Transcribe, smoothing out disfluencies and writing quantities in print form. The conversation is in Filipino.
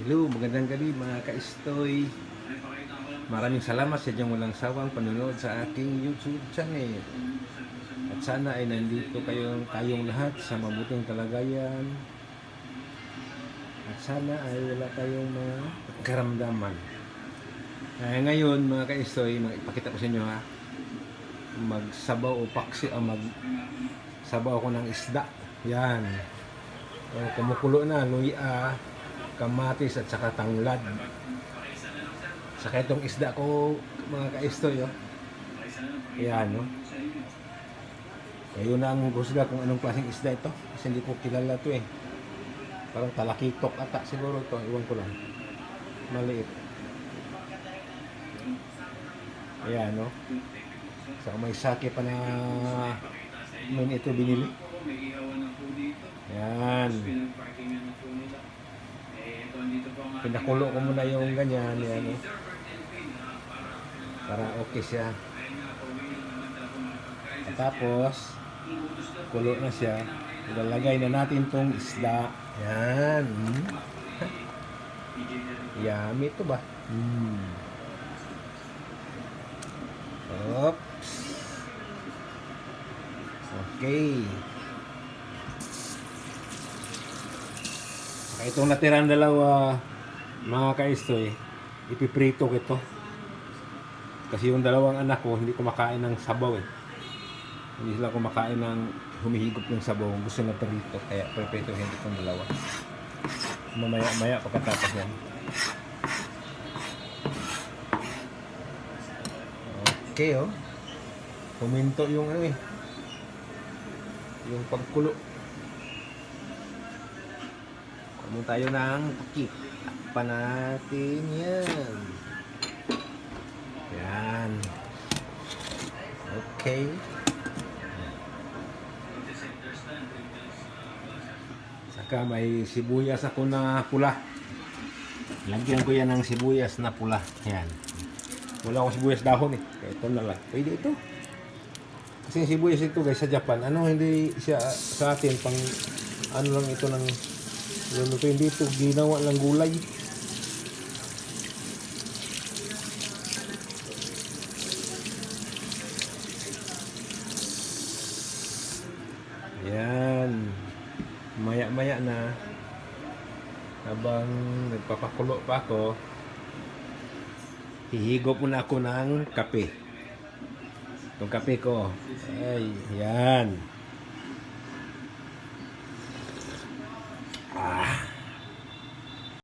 Hello, magandang gabi mga ka-Estoy. Maraming salamat sa inyong walang sawang panonood sa aking YouTube channel. At sana ay nandito tayong lahat sa mabuting kalagayan. At sana ay wala tayong mga karamdaman. Ngayon mga ka-Estoy, ipakita ko sa inyo ha. Magsabaw o paksi magsabaw ko ng isda. Yan. Kumukulo na, luya, kamatis at saka tanglad. Saka itong isda ko mga ka-Estoy, oh. Ayan, no? Kayo na ang husga kung anong klaseng isda ito. Kasi hindi ko kilala ito eh. Parang talakitok ata siguro ito. Iwan ko lang. Maliit. Ayan, no? Saka may sake pa na noon ito binili. Ayan. Pinakulo ko muna yung ganyan. Ayan, no? Para okay siya. At tapos, kulo na siya. Ilalagay na natin tong isda. Yan. Yummy ito ba? Oops. Okay. Saka itong natirang dalawa, mga ka-Estoy, ipiprito ko ito. Kasi yung dalawang anak ko, hindi kumakain ng sabaw eh. Hindi sila kumakain ng humihigop ng sabaw. Gusto na prito. Kaya prito hindi itong dalawa. Mamaya pagkatapos yan. Okay, oh. Puminto yung ano eh. Yung pagkulo. Kumun tayo ng takip. Takpan natin yan. Yan. Okay. Saka may sibuyas ako na pula. Lagyan ko yan ng sibuyas na pula. Yan. Wala akong sibuyas dahon eh. Kaya ito na lang. Pwede ito. Kasi yung sibuyas ito guys sa Japan, hindi siya sa atin pang ano lang ito ng luto. Hindi ito ginawa lang gulay. Yan. Maya-maya na habang nagpapakulo pa ako, hihigop muna ako ng kape. Itong kape ko. Ay, yan.